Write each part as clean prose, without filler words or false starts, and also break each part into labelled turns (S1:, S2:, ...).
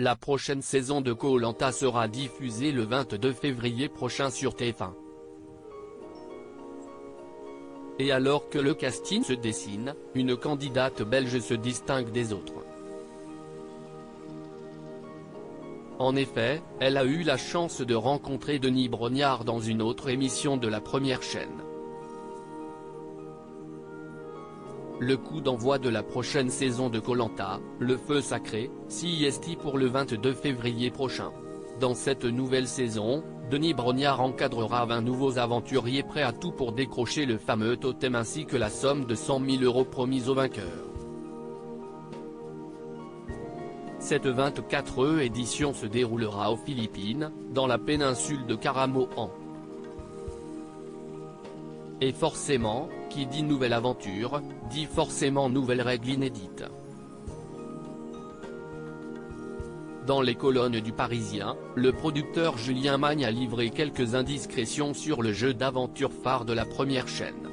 S1: La prochaine saison de Koh-Lanta sera diffusée le 22 février prochain sur TF1. Et alors que le casting se dessine, une candidate belge se distingue des autres. En effet, elle a eu la chance de rencontrer Denis Brognard dans une autre émission de la première chaîne. Le coup d'envoi de la prochaine saison de Koh-Lanta, le feu sacré, CIST pour le 22 février prochain. Dans cette nouvelle saison, Denis Brognard encadrera 20 nouveaux aventuriers prêts à tout pour décrocher le fameux totem ainsi que la somme de 100 000 € promise aux vainqueurs. Cette 24e édition se déroulera aux Philippines, dans la péninsule de Caramoan. Et forcément, qui dit nouvelle aventure, dit forcément nouvelles règles inédites. Dans les colonnes du Parisien, le producteur Julien Magne a livré quelques indiscrétions sur le jeu d'aventure phare de la première chaîne.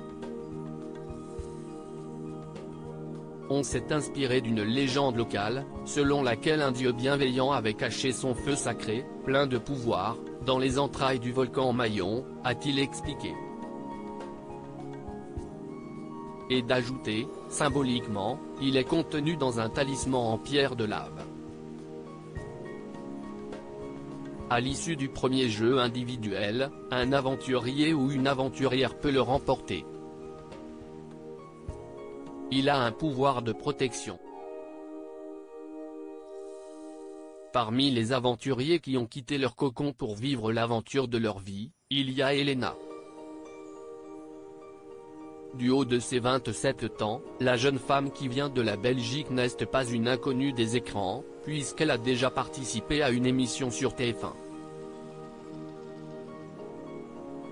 S1: On s'est inspiré d'une légende locale, selon laquelle un dieu bienveillant avait caché son feu sacré, plein de pouvoir, dans les entrailles du volcan Mayon, a-t-il expliqué. Et d'ajouter, symboliquement, il est contenu dans un talisman en pierre de lave. À l'issue du premier jeu individuel, un aventurier ou une aventurière peut le remporter. Il a un pouvoir de protection. Parmi les aventuriers qui ont quitté leur cocon pour vivre l'aventure de leur vie, il y a Elena. Du haut de ses 27 ans, la jeune femme qui vient de la Belgique n'est pas une inconnue des écrans, puisqu'elle a déjà participé à une émission sur TF1.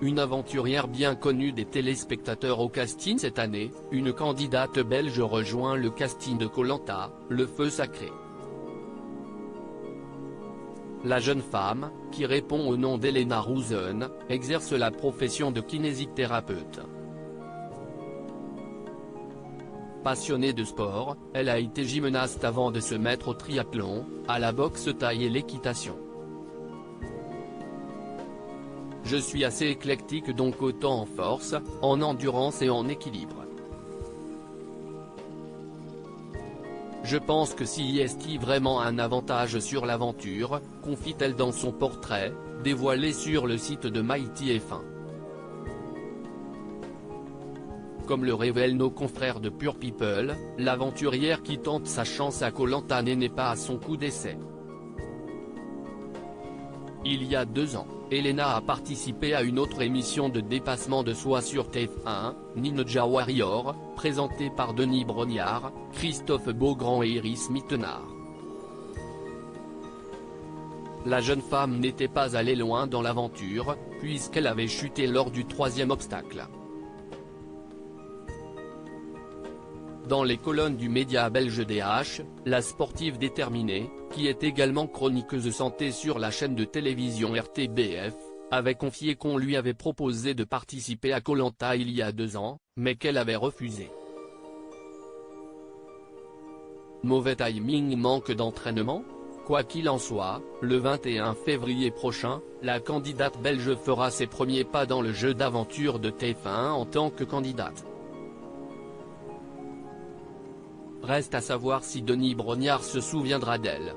S1: Une aventurière bien connue des téléspectateurs au casting cette année, une candidate belge rejoint le casting de Koh-Lanta, le feu sacré. La jeune femme, qui répond au nom d'Elena Rosen, exerce la profession de kinésithérapeute. Passionnée de sport, elle a été gymnaste avant de se mettre au triathlon, à la boxe thaï et l'équitation. Je suis assez éclectique donc autant en force, en endurance et en équilibre. Je pense que CIST vraiment un avantage sur l'aventure, confie-t-elle dans son portrait, dévoilé sur le site de MyTF1. Comme le révèlent nos confrères de Pure People, l'aventurière qui tente sa chance à Koh-Lanta n'est pas à son coup d'essai. Il y a 2 ans, Elena a participé à une autre émission de dépassement de soi sur TF1, Ninja Warrior, présentée par Denis Brognard, Christophe Beaugrand et Iris Mittenard. La jeune femme n'était pas allée loin dans l'aventure, puisqu'elle avait chuté lors du 3e obstacle. Dans les colonnes du média belge DH, la sportive déterminée, qui est également chroniqueuse santé sur la chaîne de télévision RTBF, avait confié qu'on lui avait proposé de participer à Koh-Lanta il y a 2 ans, mais qu'elle avait refusé. Mauvais timing, manque d'entraînement ? Quoi qu'il en soit, le 21 février prochain, la candidate belge fera ses premiers pas dans le jeu d'aventure de TF1 en tant que candidate. Reste à savoir si Denis Brognard se souviendra d'elle.